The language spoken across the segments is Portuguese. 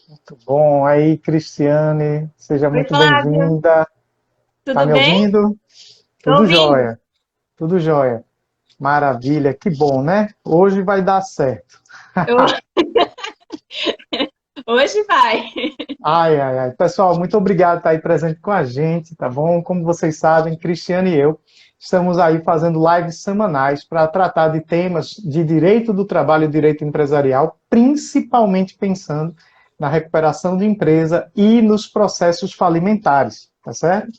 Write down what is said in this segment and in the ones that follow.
Muito bom. Aí, Cristiane, seja Oi, muito Flávio, bem-vinda. Tá tudo me bem? ouvindo? Tô Tudo ouvindo. jóia, tudo jóia. Maravilha, que bom, né? Hoje vai dar certo. Eu- Hoje vai. Ai, ai, ai. Pessoal, muito obrigado por estar aí presente com a gente, tá bom? Como vocês sabem, Cristiane e eu estamos aí fazendo lives semanais para tratar de temas de direito do trabalho e direito empresarial, principalmente pensando na recuperação de empresa e nos processos falimentares, tá certo?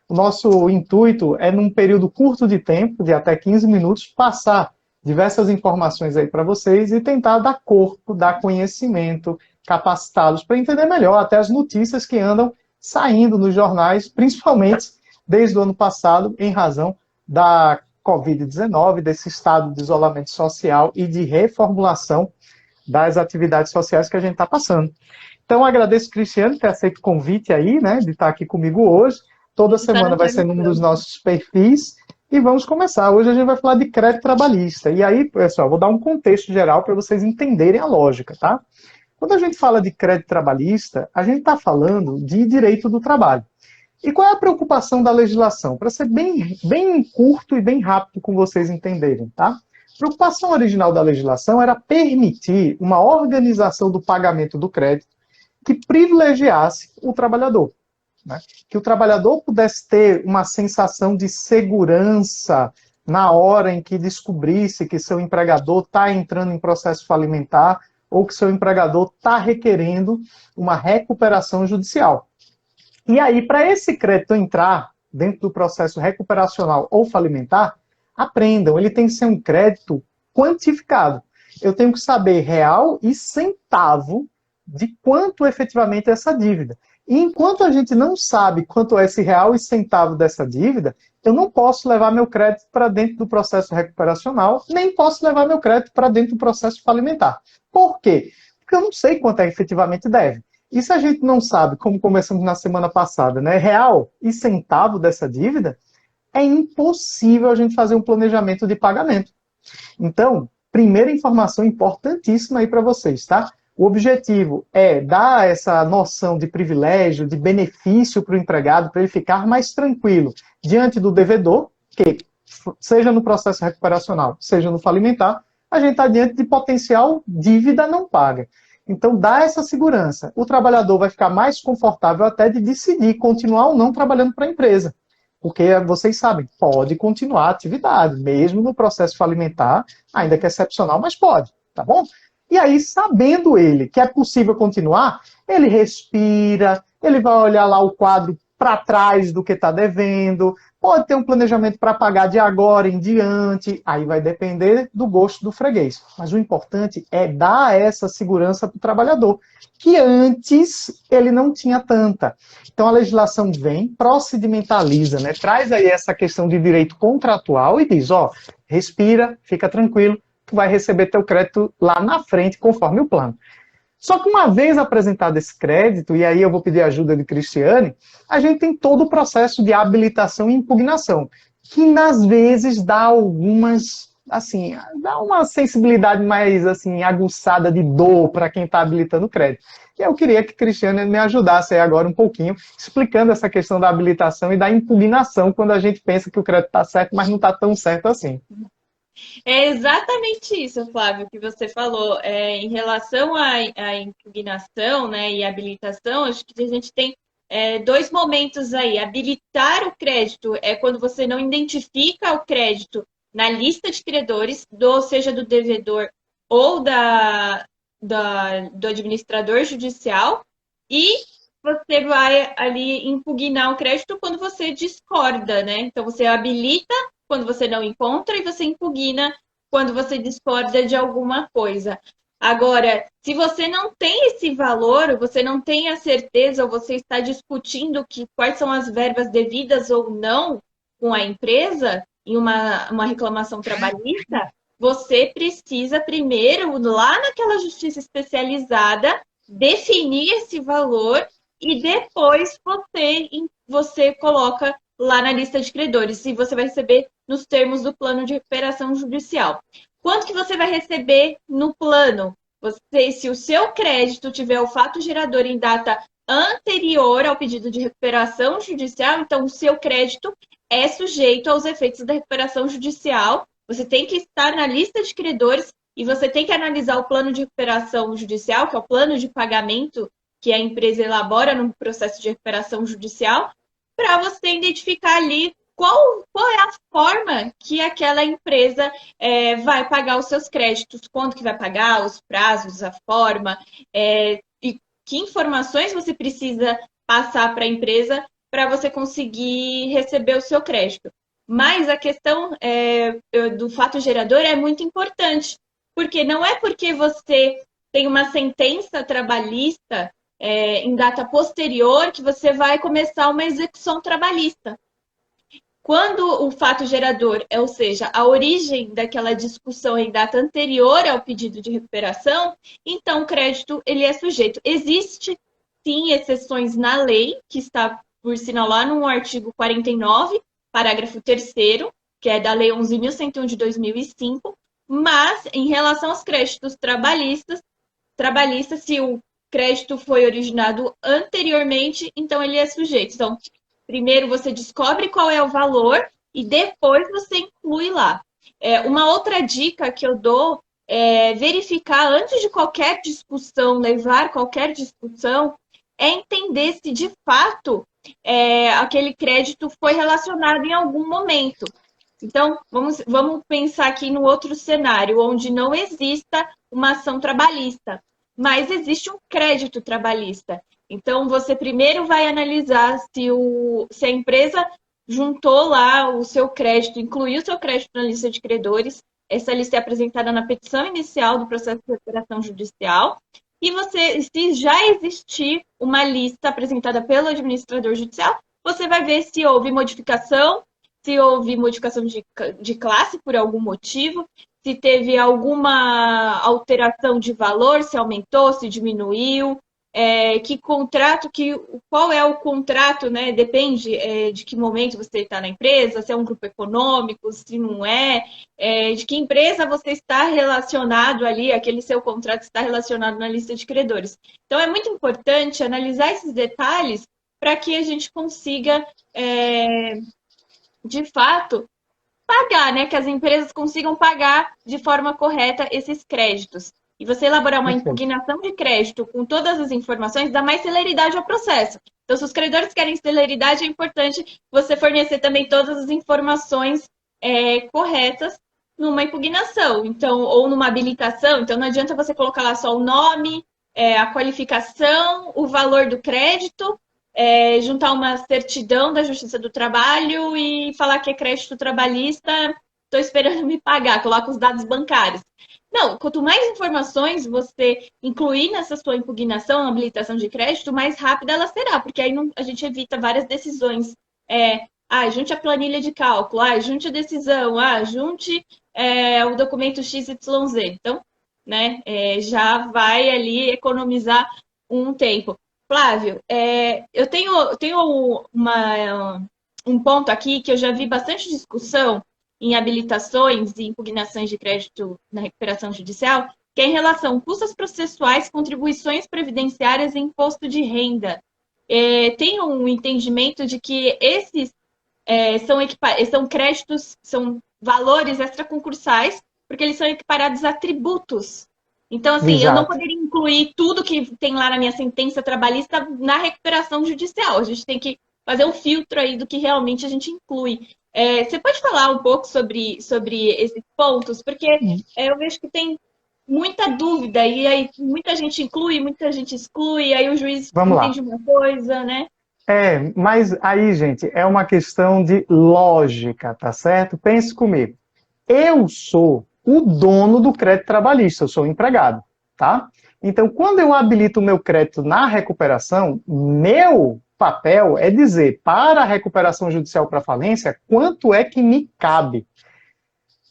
O nosso intuito é, num período curto de tempo, de até 15 minutos, passar diversas informações aí para vocês e tentar dar corpo, dar conhecimento, capacitá-los para entender melhor até as notícias que andam saindo nos jornais, principalmente desde o ano passado, em razão da Covid-19, desse estado de isolamento social e de reformulação das atividades sociais que a gente está passando. Então, agradeço, Cristiano, ter aceito o convite aí, né, de estar aqui comigo hoje. Toda Tá semana na vai sua ser num dos missão. nossos perfis. E vamos começar. Hoje a gente vai falar de crédito trabalhista. E aí, pessoal, vou dar um contexto geral para vocês entenderem a lógica, tá? Quando a gente fala de crédito trabalhista, a gente está falando de direito do trabalho. E qual é a preocupação da legislação? Para ser bem curto e bem rápido com vocês entenderem, tá? A preocupação original da legislação era permitir uma organização do pagamento do crédito que privilegiasse o trabalhador. Né? Que o trabalhador pudesse ter uma sensação de segurança na hora em que descobrisse que seu empregador está entrando em processo falimentar ou que seu empregador está requerendo uma recuperação judicial. E aí, para esse crédito entrar dentro do processo recuperacional ou falimentar, aprendam, ele tem que ser um crédito quantificado. Eu tenho que saber real e centavo de quanto efetivamente é essa dívida. E enquanto a gente não sabe quanto é esse real e centavo dessa dívida, eu não posso levar meu crédito para dentro do processo recuperacional, nem posso levar meu crédito para dentro do processo falimentar. Por quê? Porque eu não sei quanto é que efetivamente deve. E se a gente não sabe, como começamos na semana passada, né, real e centavo dessa dívida, é impossível a gente fazer um planejamento de pagamento. Então, primeira informação importantíssima aí para vocês, tá? O objetivo é dar essa noção de privilégio, de benefício para o empregado, para ele ficar mais tranquilo diante do devedor, que seja no processo recuperacional, seja no falimentar, a gente está diante de potencial dívida não paga. Então, dá essa segurança. O trabalhador vai ficar mais confortável até de decidir continuar ou não trabalhando para a empresa. Porque vocês sabem, pode continuar a atividade, mesmo no processo falimentar, ainda que excepcional, mas pode, tá bom? E aí, sabendo ele que é possível continuar, ele respira, ele vai olhar lá o quadro para trás do que está devendo, pode ter um planejamento para pagar de agora em diante, aí vai depender do gosto do freguês. Mas o importante é dar essa segurança para o trabalhador, que antes ele não tinha tanta. Então a legislação vem, procedimentaliza, né? Traz aí essa questão de direito contratual e diz, ó, respira, fica tranquilo, tu vai receber teu crédito lá na frente, conforme o plano. Só que uma vez apresentado esse crédito, e aí eu vou pedir a ajuda de Cristiane, a gente tem todo o processo de habilitação e impugnação, que às vezes dá algumas, assim, dá uma sensibilidade mais assim aguçada de dor para quem está habilitando o crédito. E eu queria que Cristiane me ajudasse aí agora um pouquinho, explicando essa questão da habilitação e da impugnação, quando a gente pensa que o crédito está certo, mas não está tão certo assim. É exatamente isso, Flávio, que você falou. Em relação à impugnação, né, e habilitação, acho que a gente tem dois momentos aí. Habilitar o crédito é quando você não identifica o crédito na lista de credores, seja do devedor ou do administrador judicial, e você vai ali impugnar o crédito quando você discorda, né? Então você habilita quando você não encontra e você impugna quando você discorda de alguma coisa. Agora, se você não tem esse valor, você não tem a certeza, ou você está discutindo quais são as verbas devidas ou não com a empresa em uma reclamação trabalhista, você precisa primeiro, lá naquela justiça especializada, definir esse valor e depois você coloca lá na lista de credores e você vai receber nos termos do plano de recuperação judicial. Quanto que você vai receber no plano? Se o seu crédito tiver o fato gerador em data anterior ao pedido de recuperação judicial, então o seu crédito é sujeito aos efeitos da recuperação judicial. Você tem que estar na lista de credores e você tem que analisar o plano de recuperação judicial, que é o plano de pagamento que a empresa elabora no processo de recuperação judicial, para você identificar ali qual é a forma que aquela empresa vai pagar os seus créditos, quando que vai pagar, os prazos, a forma, e que informações você precisa passar para a empresa para você conseguir receber o seu crédito. Mas a questão do fato gerador é muito importante, porque não é porque você tem uma sentença trabalhista em data posterior que você vai começar uma execução trabalhista. Quando o fato gerador, ou seja, a origem daquela discussão em data anterior ao pedido de recuperação, então o crédito ele é sujeito. Existe, sim, exceções na lei, que está, por sinal, lá no artigo 49, parágrafo 3º, que é da Lei 11.101 de 2005, mas em relação aos créditos trabalhistas, se o crédito foi originado anteriormente, então ele é sujeito. Então, primeiro você descobre qual é o valor e depois você inclui lá. Uma outra dica que eu dou é verificar antes de qualquer discussão, levar qualquer discussão, é entender se de fato aquele crédito foi relacionado em algum momento. Então, vamos pensar aqui no outro cenário, onde não exista uma ação trabalhista, mas existe um crédito trabalhista. Então, você primeiro vai analisar se a empresa juntou lá o seu crédito, incluiu o seu crédito na lista de credores. Essa lista é apresentada na petição inicial do processo de recuperação judicial. E se já existir uma lista apresentada pelo administrador judicial, você vai ver se houve modificação de classe por algum motivo, se teve alguma alteração de valor, se aumentou, se diminuiu, qual é o contrato, né? Depende de que momento você está na empresa, se é um grupo econômico, se não de que empresa você está relacionado ali, aquele seu contrato está relacionado na lista de credores. Então, é muito importante analisar esses detalhes para que a gente consiga, de fato, pagar, né? Que as empresas consigam pagar de forma correta esses créditos. E você elaborar uma impugnação de crédito com todas as informações dá mais celeridade ao processo. Então, se os credores querem celeridade, é importante você fornecer também todas as informações corretas numa impugnação, então, ou numa habilitação. Então, não adianta você colocar lá só o nome, a qualificação, o valor do crédito, juntar uma certidão da Justiça do Trabalho e falar que é crédito trabalhista, estou esperando me pagar, coloca os dados bancários. Não, quanto mais informações você incluir nessa sua impugnação, habilitação de crédito, mais rápida ela será, porque aí a gente evita várias decisões. Junte a planilha de cálculo, junte a decisão, junte o documento XYZ. Então, né, já vai ali economizar um tempo. Flávio, eu tenho um ponto aqui que eu já vi bastante discussão em habilitações e impugnações de crédito na recuperação judicial, que é em relação a custas processuais, contribuições previdenciárias e imposto de renda. Tem um entendimento de que esses são créditos, são valores extraconcursais, porque eles são equiparados a tributos. Então, assim, eu não poderia incluir tudo que tem lá na minha sentença trabalhista na recuperação judicial. A gente tem que fazer um filtro aí do que realmente a gente inclui. Você pode falar um pouco sobre esses pontos? Porque eu vejo que tem muita dúvida, e aí muita gente inclui, muita gente exclui, aí o juiz entende uma coisa, né? Mas aí, gente, é uma questão de lógica, tá certo? Pense comigo. Eu sou o dono do crédito trabalhista, eu sou o empregado, tá? Então, quando eu habilito o meu crédito na recuperação, meu papel é dizer para a recuperação judicial para falência quanto é que me cabe.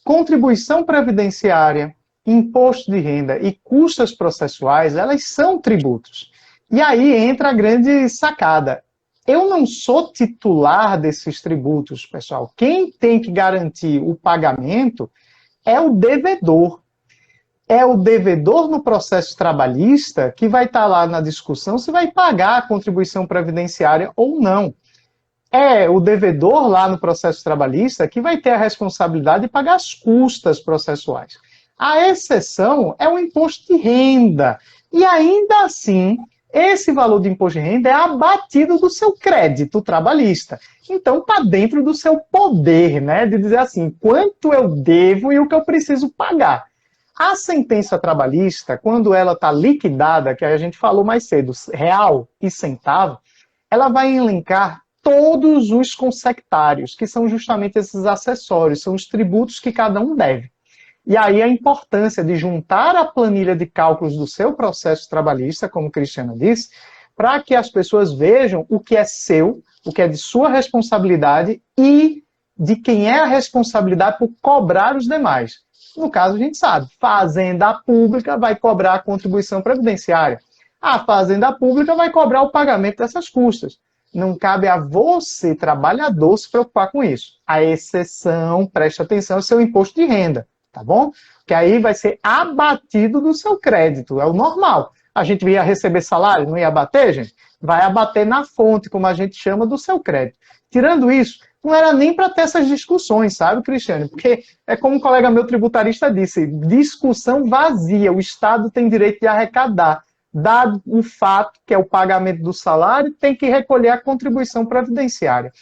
Contribuição previdenciária, imposto de renda e custas processuais, elas são tributos. E aí entra a grande sacada. Eu não sou titular desses tributos, pessoal. Quem tem que garantir o pagamento é o devedor. é o devedor no processo trabalhista que vai estar lá na discussão se vai pagar a contribuição previdenciária ou não. É o devedor lá no processo trabalhista que vai ter a responsabilidade de pagar as custas processuais. A exceção é o imposto de renda. E ainda assim, esse valor de imposto de renda é abatido do seu crédito trabalhista. Então, está dentro do seu poder, né, de dizer assim, quanto eu devo e o que eu preciso pagar. A sentença trabalhista, quando ela está liquidada, que a gente falou mais cedo, real e centavo, ela vai elencar todos os consectários, que são justamente esses acessórios, são os tributos que cada um deve. E aí a importância de juntar a planilha de cálculos do seu processo trabalhista, como a Cristiana disse, para que as pessoas vejam o que é seu, o que é de sua responsabilidade e de quem é a responsabilidade por cobrar os demais. No caso, a gente sabe, fazenda pública vai cobrar a contribuição previdenciária. A fazenda pública vai cobrar o pagamento dessas custas. Não cabe a você, trabalhador, se preocupar com isso. A exceção, preste atenção, é o seu imposto de renda, tá bom? Que aí vai ser abatido do seu crédito, é o normal. A gente ia receber salário, não ia abater, gente? Vai abater na fonte, como a gente chama, do seu crédito. Tirando isso, não era nem para ter essas discussões, sabe, Cristiane? Porque é como um colega meu tributarista disse, discussão vazia, o Estado tem direito de arrecadar. Dado o fato que é o pagamento do salário, tem que recolher a contribuição previdenciária,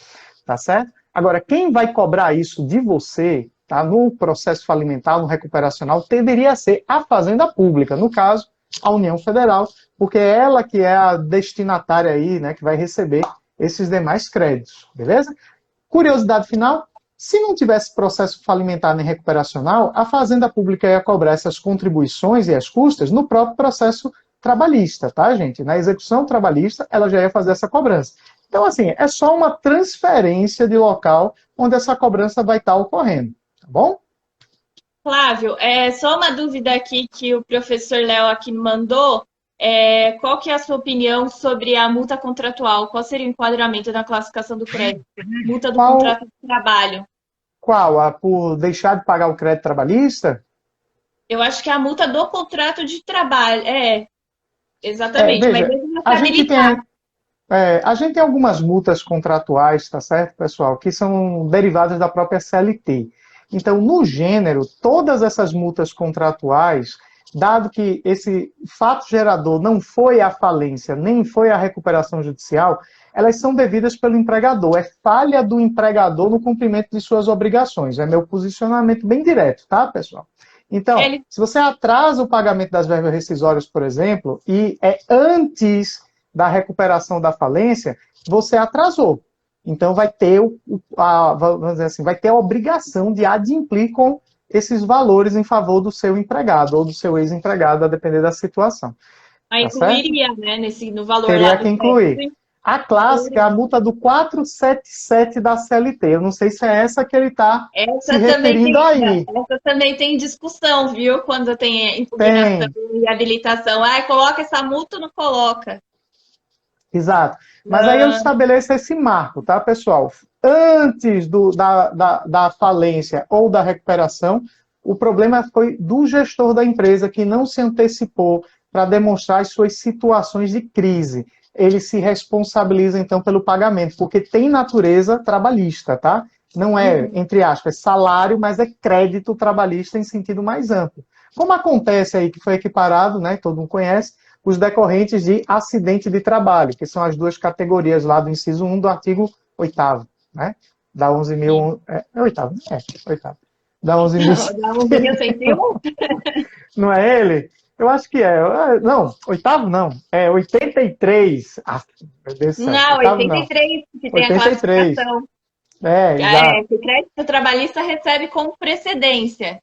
tá certo? Agora, quem vai cobrar isso de você, tá, no processo falimentar, no recuperacional, deveria ser a Fazenda Pública, no caso, a União Federal, porque é ela que é a destinatária aí, né, que vai receber esses demais créditos, beleza? Curiosidade final, se não tivesse processo falimentar nem recuperacional, a Fazenda Pública ia cobrar essas contribuições e as custas no próprio processo trabalhista, tá, gente? Na execução trabalhista, ela já ia fazer essa cobrança. Então, assim, é só uma transferência de local onde essa cobrança vai estar ocorrendo, tá bom? Flávio, só uma dúvida aqui que o professor Léo aqui mandou. Qual que é a sua opinião sobre a multa contratual? Qual seria o enquadramento na classificação do crédito? Multa do contrato de trabalho. Qual? A por deixar de pagar o crédito trabalhista? Eu acho que é a multa do contrato de trabalho. Exatamente. Veja, mas ele vai habilitar. a gente tem algumas multas contratuais, tá certo, pessoal, que são derivadas da própria CLT. Então, no gênero, todas essas multas contratuais, dado que esse fato gerador não foi a falência, nem foi a recuperação judicial, elas são devidas pelo empregador. É falha do empregador no cumprimento de suas obrigações. É meu posicionamento bem direto, tá, pessoal? Então, se você atrasa o pagamento das verbas rescisórias, por exemplo, e é antes da recuperação da falência, você atrasou. Então, vai ter, vamos dizer assim, vai ter a obrigação de adimplir com esses valores em favor do seu empregado ou do seu ex-empregado, a depender da situação. Aí incluiria, né, no valor teria lá do que incluir. crédito. A clássica é a multa do 477 da CLT. Eu não sei se é essa que ele está se referindo aí. Essa também tem discussão, viu? Quando tem impugnação e habilitação. Coloca essa multa ou não coloca? Exato. Mas aí eu estabeleço esse marco, tá, pessoal? Antes da falência ou da recuperação, o problema foi do gestor da empresa que não se antecipou para demonstrar as suas situações de crise. Ele se responsabiliza, então, pelo pagamento, porque tem natureza trabalhista, tá? Não é, entre aspas, salário, mas é crédito trabalhista em sentido mais amplo. Como acontece aí, que foi equiparado, né, todo mundo conhece, os decorrentes de acidente de trabalho, que são as duas categorias lá do inciso 1 do artigo 8º, né? Da 11.000... oitavo? Oitavo. Da 11.000... Da 11.101? Não é ele? Eu acho que é. Não, oitavo não. É 83. Meu Deus do céu. Não, oitavo, 83, não. que tem 83. A classificação. Exato. O crédito trabalhista recebe com precedência.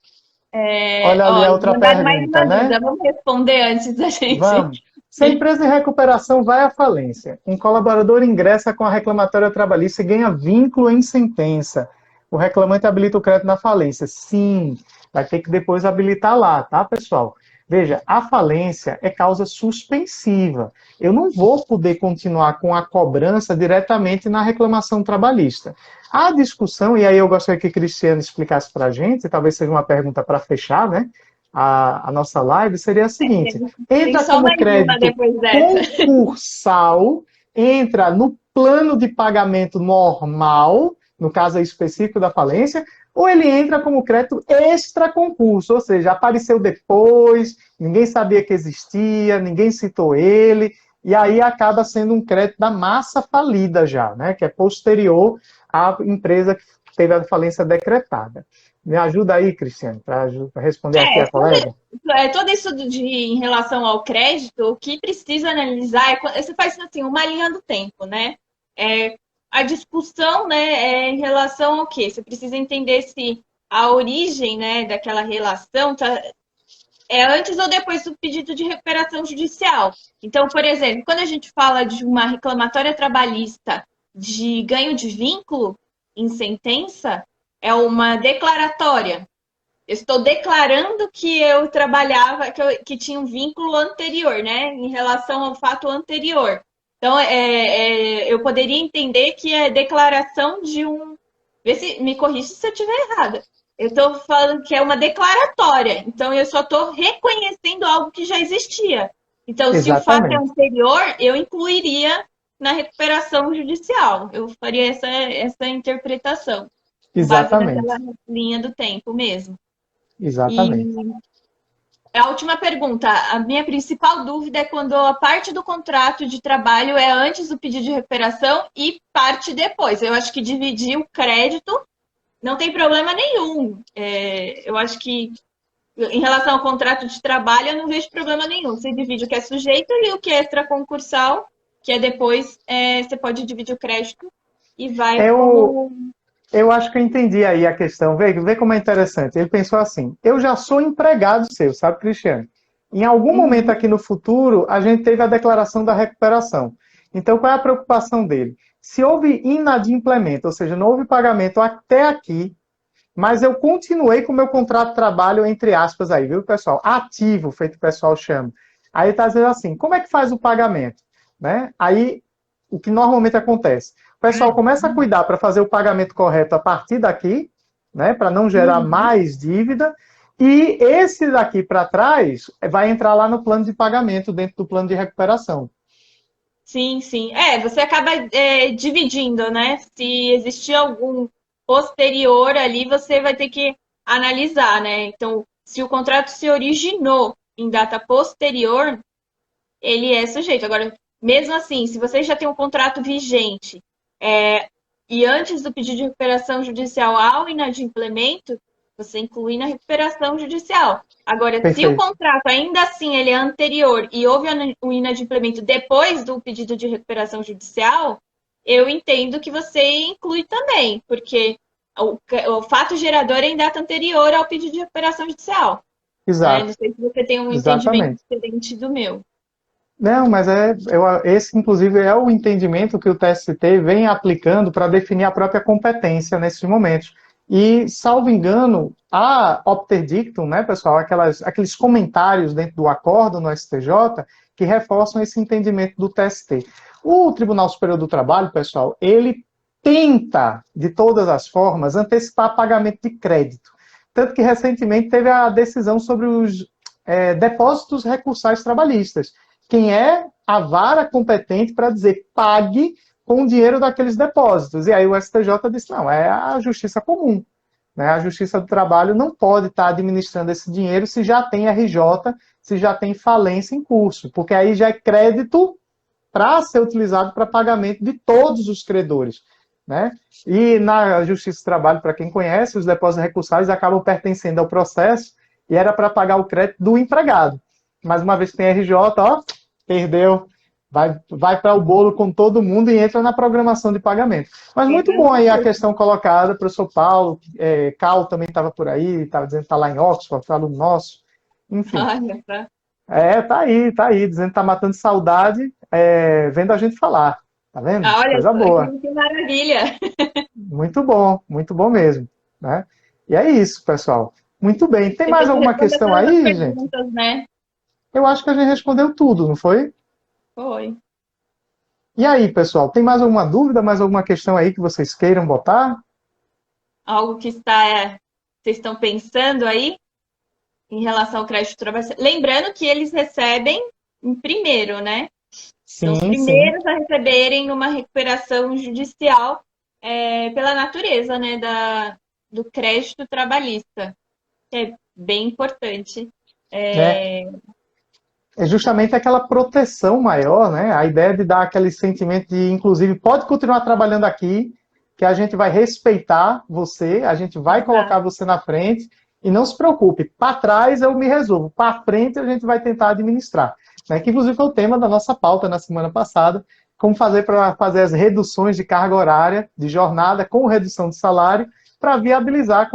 Olha ali a outra pergunta, né? Vamos responder antes da gente... Vamos. Se a empresa em recuperação vai à falência, um colaborador ingressa com a reclamatória trabalhista e ganha vínculo em sentença. O reclamante habilita o crédito na falência. Sim, vai ter que depois habilitar lá, tá, pessoal? Veja, a falência é causa suspensiva. Eu não vou poder continuar com a cobrança diretamente na reclamação trabalhista. A discussão, e aí eu gostaria que Cristiano explicasse para a gente, talvez seja uma pergunta para fechar, né, a nossa live seria a seguinte: Tem entra só como mais uma crédito depois dessa. concursal, entra no plano de pagamento normal, no caso específico da falência, ou ele entra como crédito extra concurso, ou seja, apareceu depois, ninguém sabia que existia, ninguém citou ele, e aí acaba sendo um crédito da massa falida já, né, que é posterior à empresa que teve a falência decretada. Me ajuda aí, Cristiano, para responder aqui É, a colega? todo isso em relação ao crédito, o que precisa analisar você faz assim, uma linha do tempo, né? A discussão, né, é em relação ao quê? Você precisa entender se a origem, né, daquela relação é antes ou depois do pedido de recuperação judicial. Então, por exemplo, quando a gente fala de uma reclamatória trabalhista de ganho de vínculo em sentença, é uma declaratória. Eu estou declarando que eu trabalhava, que tinha um vínculo anterior, né, em relação ao fato anterior. Então, eu poderia entender que é declaração de um. Me corrija se eu estiver errada. Eu estou falando que é uma declaratória. Então, eu só estou reconhecendo algo que já existia. Então, se o fato é Exatamente. anterior, eu incluiria na recuperação judicial. Eu faria essa interpretação, com base naquela Exatamente. linha do tempo mesmo. Exatamente. E a última pergunta, a minha principal dúvida é quando a parte do contrato de trabalho é antes do pedido de recuperação e parte depois. Eu acho que dividir o crédito não tem problema nenhum. Eu acho que em relação ao contrato de trabalho, eu não vejo problema nenhum. Você divide o que é sujeito e o que é extraconcursal, que é depois, você pode dividir o crédito e vai Eu, como. eu acho que eu entendi aí a questão. Vê como é interessante. Ele pensou assim: eu já sou empregado seu, sabe, Cristiano? Em algum momento Uhum. aqui no futuro, a gente teve a declaração da recuperação. Então, qual é a preocupação dele? Se houve inadimplemento, ou seja, não houve pagamento até aqui, mas eu continuei com o meu contrato de trabalho, entre aspas, aí, viu, pessoal? Ativo, feito o pessoal chama. Aí está dizendo assim: como é que faz o pagamento? Né? Aí, o que normalmente acontece? O pessoal começa a cuidar para fazer o pagamento correto a partir daqui, né, para não gerar Uhum. mais dívida, e esse daqui para trás vai entrar lá no plano de pagamento, dentro do plano de recuperação. Sim, sim. Você acaba dividindo, né? Se existir algum posterior ali, você vai ter que analisar, né? Então, se o contrato se originou em data posterior, ele é sujeito. Agora, mesmo assim, se você já tem um contrato vigente e antes do pedido de recuperação judicial ao inadimplemento, você inclui na recuperação judicial. Agora, se o Perfeito. contrato ainda assim ele é anterior e houve o inadimplemento depois do pedido de recuperação judicial, eu entendo que você inclui também, porque o fato gerador é em data anterior ao pedido de recuperação judicial. Né? Não Exato. sei se você tem um entendimento Exatamente. diferente do meu. Não, mas esse, inclusive, é o entendimento que o TST vem aplicando para definir a própria competência nesses momentos. E, salvo engano, a Opter Dictum, né, pessoal, aqueles comentários dentro do acordo no STJ que reforçam esse entendimento do TST. O Tribunal Superior do Trabalho, pessoal, ele tenta, de todas as formas, antecipar pagamento de crédito. Tanto que, recentemente, teve a decisão sobre os depósitos recursais trabalhistas. Quem é a vara competente para dizer pague com o dinheiro daqueles depósitos. E aí o STJ disse, não, é a justiça comum. Né? A justiça do trabalho não pode estar administrando esse dinheiro se já tem RJ, se já tem falência em curso, porque aí já é crédito para ser utilizado para pagamento de todos os credores. Né? E na Justiça do Trabalho, para quem conhece, os depósitos recursais acabam pertencendo ao processo e era para pagar o crédito do empregado. Mas uma vez que tem RJ, ó, perdeu, vai para o bolo com todo mundo e entra na programação de pagamento. Mas muito Entra no bom aí a concurso. questão colocada, professor Paulo, Cal também estava por aí, estava dizendo que está lá em Oxford, foi aluno nosso. Enfim, Olha, tá. tá aí, dizendo que está matando saudade, vendo a gente falar. Tá vendo? Olha Coisa só, boa. que maravilha. Muito bom mesmo. Né? E é isso, pessoal. Muito bem. Tem A mais gente alguma respondeu questão todas as aí, gente? perguntas, né? Eu acho que a gente respondeu tudo, não foi? Foi. E aí, pessoal, tem mais alguma dúvida, mais alguma questão aí que vocês queiram botar? Algo que vocês estão pensando aí? em relação ao crédito trabalhista. Lembrando que eles recebem em primeiro, né? São os primeiros a receberem numa recuperação judicial pela natureza, né, do crédito trabalhista, que é bem importante. É justamente aquela proteção maior, né? A ideia de dar aquele sentimento de, inclusive, pode continuar trabalhando aqui, que a gente vai respeitar você, a gente vai colocar você na frente, e não se preocupe, para trás eu me resolvo, para frente a gente vai tentar administrar. Né? Que inclusive foi o tema da nossa pauta na semana passada, como fazer para fazer as reduções de carga horária, de jornada, com redução de salário, para viabilizar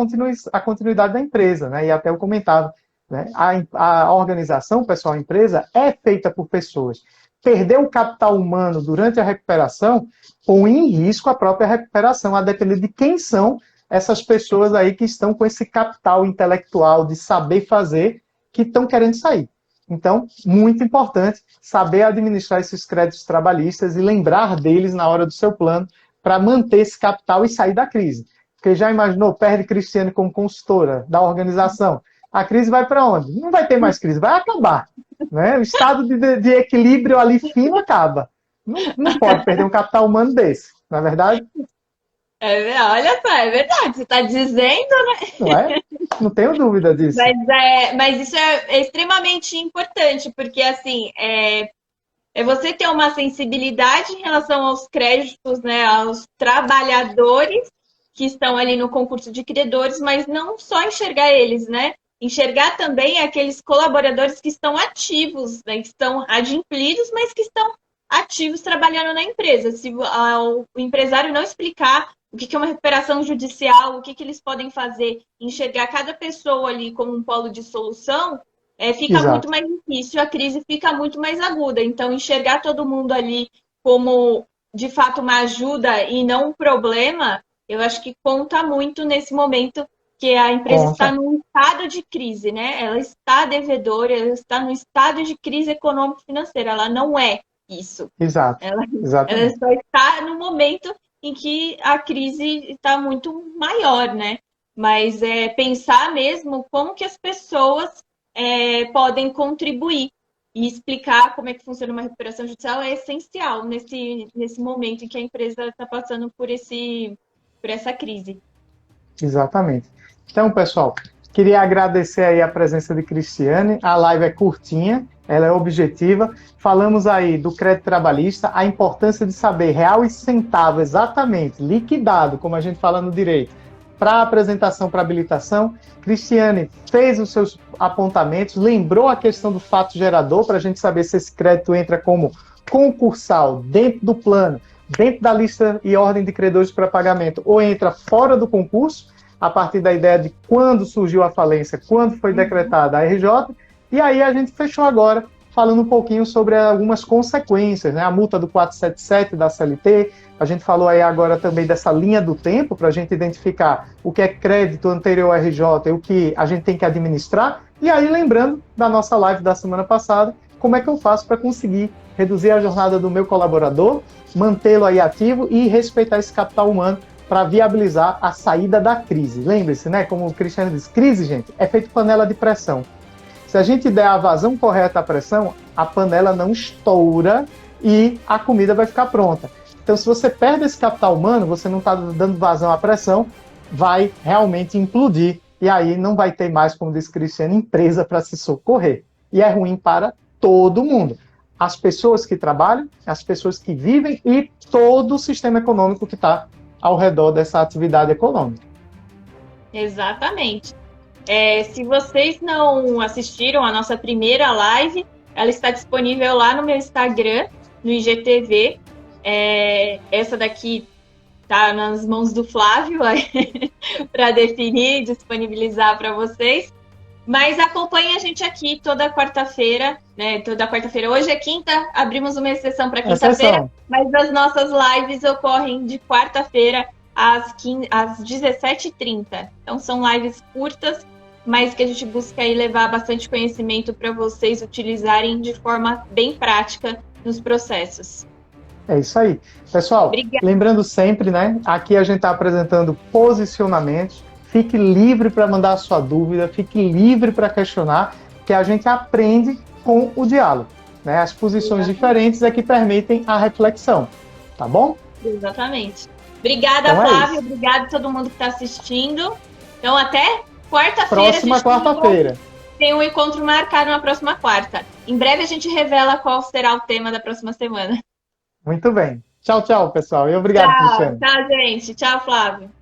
a continuidade da empresa. Né? E até eu comentava, né? A organização, pessoal, a empresa, é feita por pessoas. Perder o capital humano durante a recuperação põe em risco a própria recuperação, a depender de quem são essas pessoas aí que estão com esse capital intelectual de saber fazer, que estão querendo sair. Então, muito importante saber administrar esses créditos trabalhistas e lembrar deles na hora do seu plano para manter esse capital e sair da crise. Porque já imaginou, perde Cristiane como consultora da organização, a crise vai para onde? Não vai ter mais crise, vai acabar. Né? O estado de equilíbrio ali fino acaba. Não pode perder um capital humano desse, não é verdade? Olha só, é verdade, você está dizendo, né? Não é? Não tenho dúvida disso. Mas isso é extremamente importante, porque assim, é você ter uma sensibilidade em relação aos créditos, né, aos trabalhadores que estão ali no concurso de credores, mas não só enxergar eles, né? Enxergar também aqueles colaboradores que estão ativos, né, que estão adimplidos, mas que estão ativos trabalhando na empresa. Se o empresário não explicar o que é uma recuperação judicial, o que eles podem fazer, enxergar cada pessoa ali como um polo de solução, fica Exato. muito mais difícil, a crise fica muito mais aguda. Então, enxergar todo mundo ali como, de fato, uma ajuda e não um problema, eu acho que conta muito nesse momento que a empresa está num estado de crise, né? Ela está devedora, ela está num estado de crise econômico-financeira, ela não é isso. Exato. Ela Exatamente. só está no momento em que a crise está muito maior, né? Mas pensar mesmo como que as pessoas podem contribuir e explicar como é que funciona uma recuperação judicial é essencial nesse momento em que a empresa está passando por essa crise. Exatamente. Então, pessoal, queria agradecer aí a presença de Cristiane. A live é curtinha, ela é objetiva. Falamos aí do crédito trabalhista, a importância de saber real e centavo exatamente, liquidado, como a gente fala no direito, para apresentação, para habilitação. Cristiane fez os seus apontamentos, lembrou a questão do fato gerador, para a gente saber se esse crédito entra como concursal dentro do plano, dentro da lista e ordem de credores para pagamento, ou entra fora do concurso, a partir da ideia de quando surgiu a falência, quando foi decretada a RJ, e aí a gente fechou agora falando um pouquinho sobre algumas consequências, né? A multa do 477 da CLT, a gente falou aí agora também dessa linha do tempo, para a gente identificar o que é crédito anterior ao RJ e o que a gente tem que administrar, e aí lembrando da nossa live da semana passada, como é que eu faço para conseguir reduzir a jornada do meu colaborador, mantê-lo aí ativo e respeitar esse capital humano para viabilizar a saída da crise. Lembre-se, né, como o Cristiano diz, crise, gente, é feito panela de pressão. Se a gente der a vazão correta à pressão, a panela não estoura e a comida vai ficar pronta. Então, se você perde esse capital humano, você não está dando vazão à pressão, vai realmente implodir. E aí não vai ter mais, como disse Cristiano, empresa para se socorrer. E é ruim para todo mundo. As pessoas que trabalham, as pessoas que vivem e todo o sistema econômico que está ao redor dessa atividade econômica. Exatamente. Se vocês não assistiram a nossa primeira live, ela está disponível lá no meu Instagram, no IGTV. Essa daqui está nas mãos do Flávio para definir e disponibilizar para vocês. Mas acompanhe a gente aqui toda quarta-feira, né? Toda quarta-feira. Hoje é quinta, abrimos uma exceção para quinta-feira, mas as nossas lives ocorrem de quarta-feira às 17h30. Então são lives curtas, mas que a gente busca aí levar bastante conhecimento para vocês utilizarem de forma bem prática nos processos. É isso aí. Pessoal, Obrigada. Lembrando sempre, né? Aqui a gente está apresentando posicionamentos, fique livre para mandar a sua dúvida, fique livre para questionar, que a gente aprende com o diálogo, né? As posições diferentes é que permitem a reflexão, tá bom? Exatamente. Obrigada, Então Flávio. Obrigada a todo mundo que está assistindo. Então, até quarta-feira. Próxima quarta-feira. Tem um encontro marcado na próxima quarta. Em breve a gente revela qual será o tema da próxima semana. Muito bem. Tchau, tchau, pessoal. E obraubrigado, Cristiane. Tchau, gente. Tchau, Flávio.